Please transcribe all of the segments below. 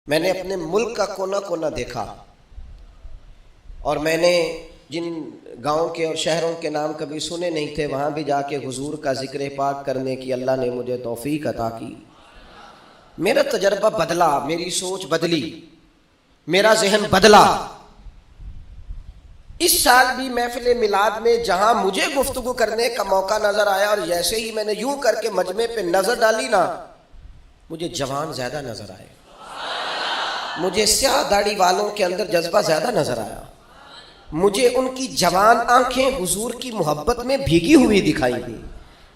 میں نے اپنے ملک کا کونا کونا دیکھا، اور میں نے جن گاؤں کے اور شہروں کے نام کبھی سنے نہیں تھے وہاں بھی جا کے حضور کا ذکر پاک کرنے کی اللہ نے مجھے توفیق عطا کی۔ میرا تجربہ بدلا، میری سوچ بدلی، میرا ذہن بدلا۔ اس سال بھی محفل میلاد میں جہاں مجھے گفتگو کرنے کا موقع نظر آیا، اور جیسے ہی میں نے یوں کر کے مجمع پہ نظر ڈالی نا، مجھے جوان زیادہ نظر آئے، مجھے سیاہ داڑھی والوں کے اندر جذبہ زیادہ نظر آیا، مجھے ان کی جوان آنکھیں حضور کی محبت میں بھیگی ہوئی دکھائی دی،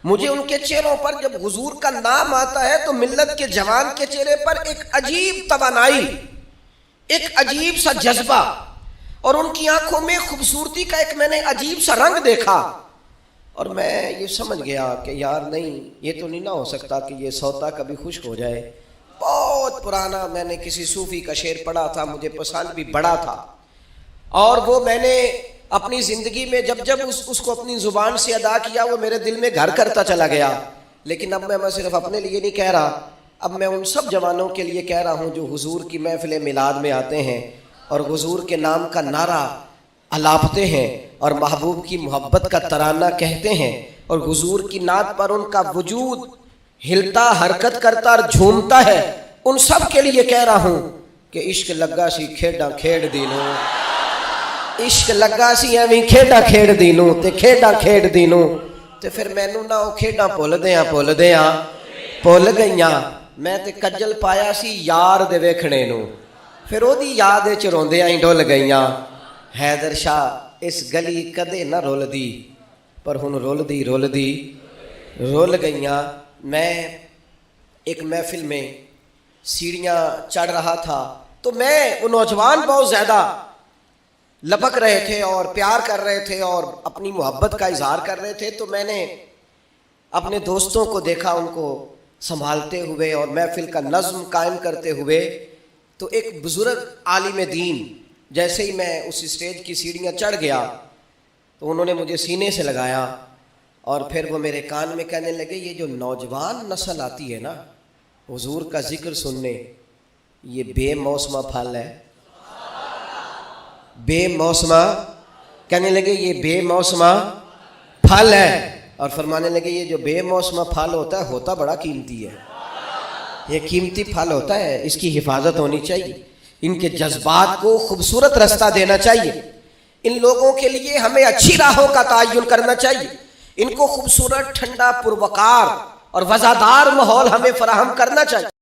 مجھے ان کے چہروں پر جب حضور کا نام آتا ہے تو ملت کے جوان کے چہرے پر ایک عجیب توانائی، ایک عجیب سا جذبہ، اور ان کی آنکھوں میں خوبصورتی کا ایک میں نے عجیب سا رنگ دیکھا، اور میں یہ سمجھ گیا کہ یار نہیں، یہ تو نہیں نہ ہو سکتا کہ یہ سوتا کبھی خشک ہو جائے۔ بہت پرانا میں نے کسی صوفی کا شعر پڑھا تھا، مجھے پسند بھی بڑا تھا، اور وہ میں نے اپنی زندگی میں جب جب اس کو اپنی زبان سے ادا کیا وہ میرے دل میں گھر کرتا چلا گیا۔ لیکن اب میں صرف اپنے لیے نہیں کہہ رہا، اب میں ان سب جوانوں کے لیے کہہ رہا ہوں جو حضور کی محفل میلاد میں آتے ہیں اور حضور کے نام کا نعرہ الاپتے ہیں اور محبوب کی محبت کا ترانہ کہتے ہیں، اور حضور کی نعت پر ان کا وجود ہلتا حرکت کرتا اور جھومتا ہے، ان سب کے لیے کہہ رہا ہوں کہ عشق لگا سی کھیڈاں کھیڈ دینوں، عشق لگا سی ایویں کھیڈاں کھیڈ دینوں تے کھیڈاں کھیڈ دینوں، تے پھر مینوں نہ وہ کھیڈاں بھول گئیاں، میں تے کجل پایا سی یار دے ویکھنے نوں، پھر او دی یاد وچ روندیاں ہی ڈول گئیاں۔ حیدر شاہ اس گلی کدے نہ رولدی، پر ہن رولدی رول گئیاں۔ میں ایک محفل میں سیڑھیاں چڑھ رہا تھا تو میں وہ نوجوان بہت زیادہ لپک رہے تھے اور پیار کر رہے تھے اور اپنی محبت کا اظہار کر رہے تھے، تو میں نے اپنے دوستوں کو دیکھا ان کو سنبھالتے ہوئے اور محفل کا نظم قائم کرتے ہوئے۔ تو ایک بزرگ عالم دین جیسے ہی میں اس اسٹیج کی سیڑھیاں چڑھ گیا تو انہوں نے مجھے سینے سے لگایا، اور پھر وہ میرے کان میں کہنے لگے یہ جو نوجوان نسل آتی ہے نا حضور کا ذکر سننے، یہ بے موسمہ پھل ہے، بے موسمہ، کہنے لگے یہ بے موسمہ پھل ہے، اور فرمانے لگے یہ جو بے موسمہ پھل ہوتا ہے ہوتا بڑا قیمتی ہے، یہ قیمتی پھل ہوتا ہے، اس کی حفاظت ہونی چاہیے، ان کے جذبات کو خوبصورت رستہ دینا چاہیے، ان لوگوں کے لیے ہمیں اچھی راہوں کا تعین کرنا چاہیے، ان کو خوبصورت ٹھنڈا پروقار اور وزادار ماحول ہمیں فراہم کرنا چاہیے۔